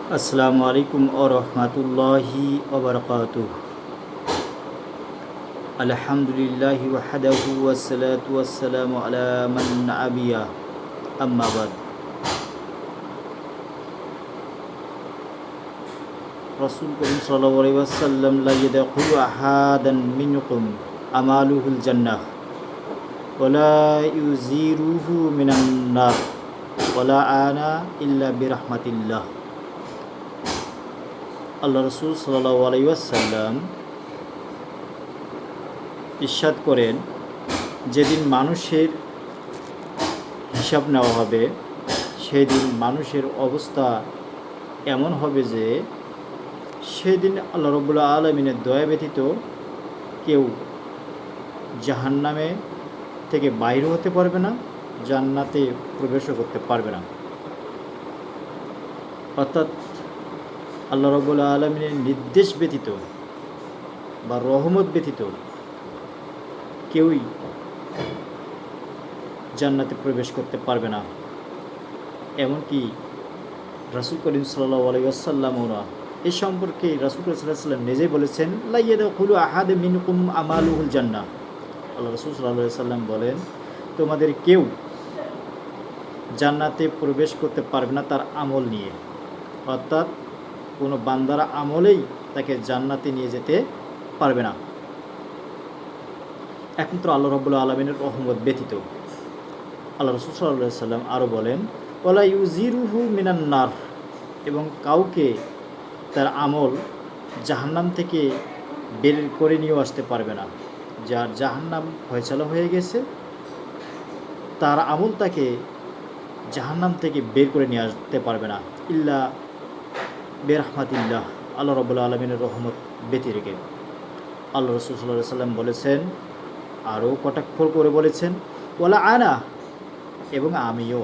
আসসালামু আলাইকুম ওয়া রাহমাতুল্লাহি ওয়া বারাকাতুহু। আলহামদুলিল্লাহি ওয়াহদাহু ওয়াসসালাতু ওয়াসসালামু আলা মান নাবিয়্যা আম্মা বাদ। রাসূল করিম সাল্লাল্লাহু আলাইহি ওয়াসাল্লাম লা ইয়াদখুলু আহাদান মিনকুম আমালুহুল জান্নাহ ওয়া লা ইউজিরুহু মিনান নার ওয়া লা আনা ইল্লা বিরাহমাতিল্লাহ। আল্লাহ রাসূল সাল্লাল্লাহু আলাইহি ওয়াসাল্লাম ইরশাদ করেন, যেদিন মানুষের হিসাব নেওয়া হবে সেই দিন মানুষের অবস্থা এমন হবে যে সেদিন আল্লাহ রাব্বুল আলামিনের দয়া ব্যতীত কেউ জাহান্নামে থেকে বাইর হতে পারবে না, জান্নাতে প্রবেশও করতে পারবে না। অর্থাৎ আল্লাহ রাব্বুল আলামিনের নির্দেশ ব্যতীত বা রহমত ব্যতীত কেউই জান্নাতে প্রবেশ করতে পারবে না। এমনকি রাসূল করিম সাল্লাল্লাহু আলাইহি ওয়াসাল্লামও এই সম্পর্কে রাসূল সাল্লাল্লাহু আলাইহি ওয়াসাল্লাম নিজেই বলেছেন, লা ইয়াদখুলু আহাদুম মিনকুম আমালুহুল জান্নাহ। আল্লাহ রাসূল সাল্লাল্লাহু আলাইহি ওয়াসাল্লাম বলেন, তোমাদের কেউ জান্নাতে প্রবেশ করতে পারবে না তার আমল নিয়ে। অর্থাৎ কোনো বান্দার আমলেই তাকে জান্নাতে নিয়ে যেতে পারবে না, একমাত্র আল্লাহ রাব্বুল আলামিনের রহমত ব্যতীত। আল্লাহ রাসূল সাল্লাল্লাহু আলাইহি ওয়াসাল্লাম আরও বলেন, ওয়ালা ইউজিরুহু মিনান নার, এবং কাউকে তার আমল জাহান্নাম থেকে বের করে নিয়েও আসতে পারবে না। যার জাহান্নাম ফয়সালা হয়ে গেছে তার আমল তাকে জাহান্নাম থেকে বের করে নিয়ে আসতে পারবে না, ইল্লা বিরাহমাতিল্লাহ, আল্লাহ রাব্বুল আলামিনের রহমত ব্যতি রেখে। আল্লাহ রাসূল সাল্লাল্লাহু আলাইহি ওয়াসাল্লাম বলেছেন, আরও কটাক্ষ করে বলেছেন, ওয়ালা আনা, এবং আমিও।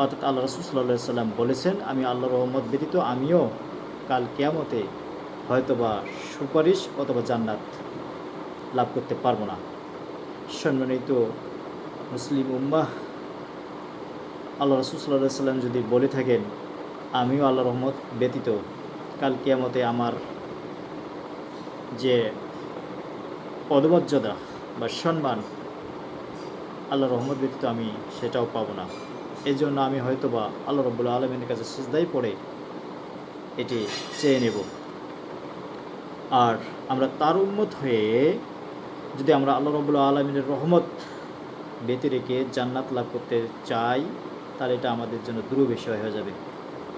অর্থাৎ আল্লাহ রাসূল সাল্লাল্লাহু আলাইহি ওয়াসাল্লাম বলেছেন, আমি আল্লাহর রহমত ব্যতীত আমিও কাল কিয়ামতে হয়তোবা সুপারিশ অথবা জান্নাত লাভ করতে পারবো না। সম্মানিত মুসলিম উম্মাহ, আল্লাহ রাসূল সাল্লাল্লাহু আলাইহি ওয়াসাল্লাম যদি বলে থাকেন আমিও আল্লাহর রহমত ব্যতীত কাল কিয়ামতে আমার যে পদমর্যাদা বা সম্মান আল্লাহর রহমত ব্যতীত আমি সেটাও পাবো না, এই জন্য আমি হয়তোবা আল্লাহ রাব্বুল আলামিনের কাছে সিজদায় পড়ে এটি চেয়ে নেব। আর আমরা তার উম্মত হয়ে যদি আমরা আল্লাহ রাব্বুল আলামিনের রহমত ব্যতি রেখে জান্নাত লাভ করতে চাই তাহলে এটা আমাদের জন্য দুরূহ হয়ে যাবে।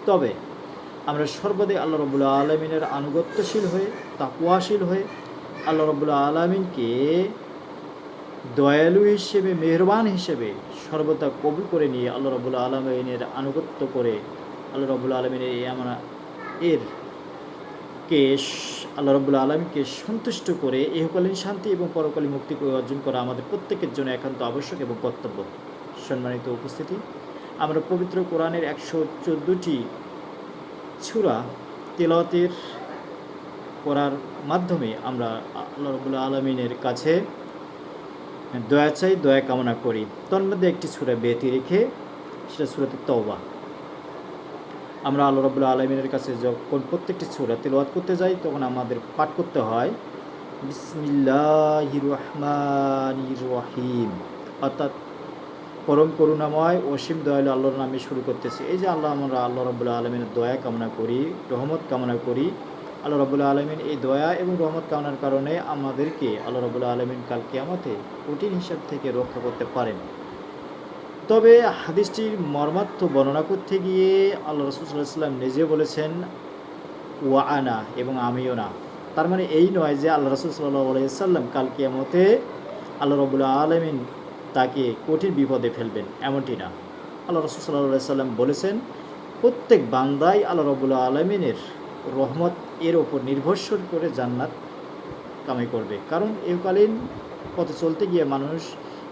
তবে আমরা সর্বদাই আল্লাহ রাব্বুল আলামিনের আনুগত্যশীল হয়ে তাকওয়াশীল হয়ে আল্লাহ রাব্বুল আলামিনকে দয়ালু হিসেবে, মেহেরবান হিসেবে সর্বদা কবুল করে নিয়ে আল্লাহ রাব্বুল আলামিনের আনুগত্য করে আল্লাহ রাব্বুল আলামিনের আল্লাহ রাব্বুল আলামিনকে সন্তুষ্ট করে ইহকালীন শান্তি এবং পরকালীন মুক্তি অর্জন করা আমাদের প্রত্যেকের জন্য একান্ত আবশ্যক এবং কর্তব্য। সম্মানিত উপস্থিতি, আমরা পবিত্র কোরআনের 114টি সূরা তিলাওয়াতের করার মাধ্যমে আমরা আল্লাহ রাব্বুল আলামিনের কাছে দয়া চাই, দয়া কামনা করি। তন্মধ্যে একটি সূরা ব্যতি রেখে, সেটা সূরাতুত তাওবা। আমরা আল্লাহ রাব্বুল আলামিনের কাছে যখন প্রত্যেকটি সূরা তিলাওয়াত করতে যাই তখন আমাদের পাঠ করতে হয় বিসমিল্লাহির রহমানির রহিম, অর্থাৎ পরম করুণাময় অসীম দয়ালু আল্লাহর নামে শুরু করতেছি। এই যে আমরা আল্লাহ রাব্বুল আলামিনের দয়া কামনা করি, রহমত কামনা করি, আল্লাহ রাব্বুল আলামিন এই দয়া এবং রহমত কামনার কারণে আমাদেরকে আল্লাহ রাব্বুল আলামিন কাল কিয়ামতে কঠিন হিসাব থেকে রক্ষা করতে পারেন। তবে হাদিসটির মর্মার্থ বর্ণনা করতে গিয়ে আল্লাহ রাসূল সাল্লাল্লাহু আলাইহি ওয়াসাল্লাম নিজে বলেছেন ওয়া আনা, এবং আমিও না। তার মানে এই নয় যে আল্লাহ রাসূল সাল্লাল্লাহু আলাইহি ওয়াসাল্লাম কাল কিয়ামতে আল্লাহ রাব্বুল আলামিন তাকে কঠিন বিপদে ফেলবেন, এমনটি না। আল্লাহ রাসূল সাল্লাল্লাহু আলাইহি ওয়াসাল্লাম বলেছেন, প্রত্যেক বান্দাই আল্লাহ রাব্বুল আলামিনের রহমত এর ওপর নির্ভরশীল করে জান্নাত কামাই করবে। কারণ ইহকালীন পথে চলতে গিয়ে মানুষ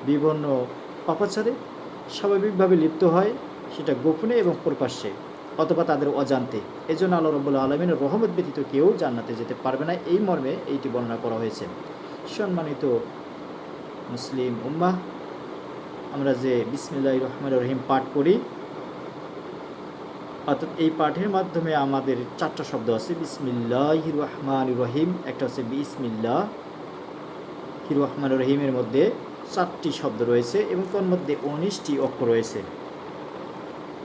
বিভিন্ন পাপাচারে স্বাভাবিকভাবে লিপ্ত হয়, সেটা গোপনে এবং প্রকাশ্যে অথবা তাদের অজান্তে। এই জন্য আল্লাহ রাব্বুল আলামিনের রহমত ব্যতীত কেউ জান্নাতে যেতে পারবে না, এই মর্মে এইটি বর্ণনা করা হয়েছে। সম্মানিত মুসলিম উম্মাহ, আমরা যে বিসমিল্লাহির রহমানির রহিম পাঠ করি অর্থাৎ এই পাঠের মাধ্যমে আমাদের 4টা শব্দ আছে, বিসমিল্লাহির রহমানির রহিম, একটা হচ্ছে বিসমিল্লাহির রহমানির রহিমের মধ্যে 4টি শব্দ রয়েছে এবং তার মধ্যে 19টি অক্ষর রয়েছে।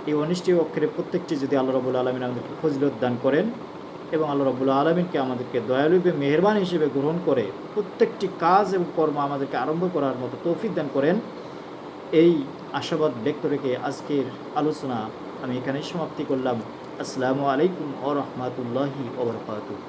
এই 19টি অক্ষরের প্রত্যেকটি যদি আল্লাহ রাব্বুল আলামিন আমাদেরকে ফজিলত দান করেন এবং আল্লাহ রাব্বুল আলামিনকে আমাদেরকে দয়ালু মেহেরবান হিসেবে গ্রহণ করে প্রত্যেকটি কাজ এবং কর্ম আমাদেরকে আরম্ভ করার মতো তৌফিক দান করেন, এই আশাবাদ ব্যক্ত রেখে আজকের আলোচনা আমি এখানেই সমাপ্তি করলাম। আসসালামু আলাইকুম ওয়া রাহমাতুল্লাহি ওয়া বারাকাতুহু।